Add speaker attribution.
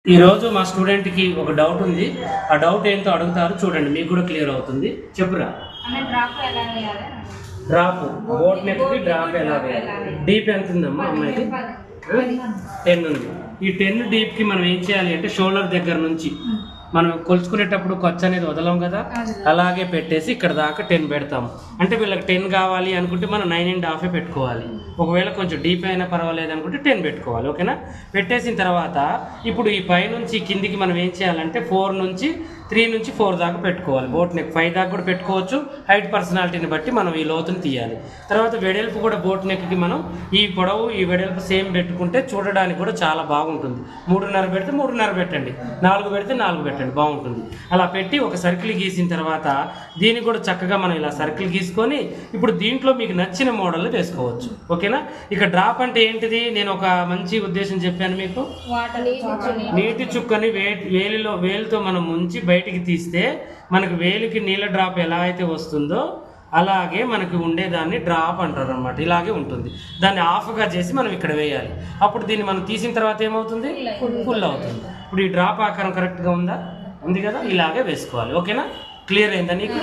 Speaker 1: ఈ రోజు మా స్టూడెంట్ కి ఒక డౌట్ ఉంది. ఆ డౌట్ ఏంటో అడుగుతారు, చూడండి, మీకు కూడా క్లియర్ అవుతుంది. చెప్పురా. డ్రాప్ బోట్ నెక్ కి డ్రాప్ ఎలా వేయాలి? డీప్ ఎంత ఉందమ్మా అమ్మాయికి? 10 ఉంది. ఈ 10 డీప్ కి మనం ఏం చేయాలి అంటే షోల్డర్ దగ్గర నుంచి మనం కొలుచుకునేటప్పుడు ఖర్చు అనేది వదలం కదా, అలాగే పెట్టేసి ఇక్కడ దాకా 10 పెడతాము. అంటే వీళ్ళకి 10 కావాలి అనుకుంటే మనం 9.5 పెట్టుకోవాలి. ఒకవేళ కొంచెం డీప్ అయినా పర్వాలేదు అనుకుంటే 10 పెట్టుకోవాలి. ఓకేనా? పెట్టేసిన తర్వాత ఇప్పుడు ఈ పై నుంచి కిందికి మనం ఏం చేయాలంటే 3 నుంచి 4 దాకా పెట్టుకోవాలి. బోట్ నెక్ 5 దాకా కూడా పెట్టుకోవచ్చు. హైట్ పర్సనాలిటీని బట్టి మనం ఈ లోతుని తీయాలి. తర్వాత వెడల్పు కూడా బోట్ నెక్కి మనం ఈ పొడవు ఈ వెడల్పు సేమ్ పెట్టుకుంటే చూడడానికి కూడా చాలా బాగుంటుంది. 3.5 పెడితే 3.5 పెట్టండి, 4 పెడితే 4 పెట్టండి, బాగుంటుంది. అలా పెట్టి ఒక సర్కిల్ గీసిన తర్వాత దీన్ని కూడా చక్కగా మనం ఇలా సర్కిల్ గీసుకొని ఇప్పుడు దీంట్లో మీకు నచ్చిన మోడల్ వేసుకోవచ్చు. ఓకేనా? ఇక డ్రాప్ అంటే ఏంటిది, నేను ఒక మంచి ఉద్దేశం చెప్పాను మీకు. నీటి చుక్కని వేలితో మనం ముంచి బయటికి తీస్తే మనకు వేలికి నీళ్ళ డ్రాప్ ఎలా అయితే వస్తుందో అలాగే మనకి ఉండేదాన్ని డ్రాప్ అంటారు అనమాట. ఇలాగే ఉంటుంది. దాన్ని ఆఫ్గా చేసి మనం ఇక్కడ వేయాలి. అప్పుడు దీన్ని మనం తీసిన తర్వాత ఏమవుతుంది? ఫుల్ అవుతుంది. ఇప్పుడు ఈ డ్రాప్ ఆకారం కరెక్ట్గా ఉందా? ఉంది కదా, ఇలాగే వేసుకోవాలి. ఓకేనా? క్లియర్ అయిందా నీకు?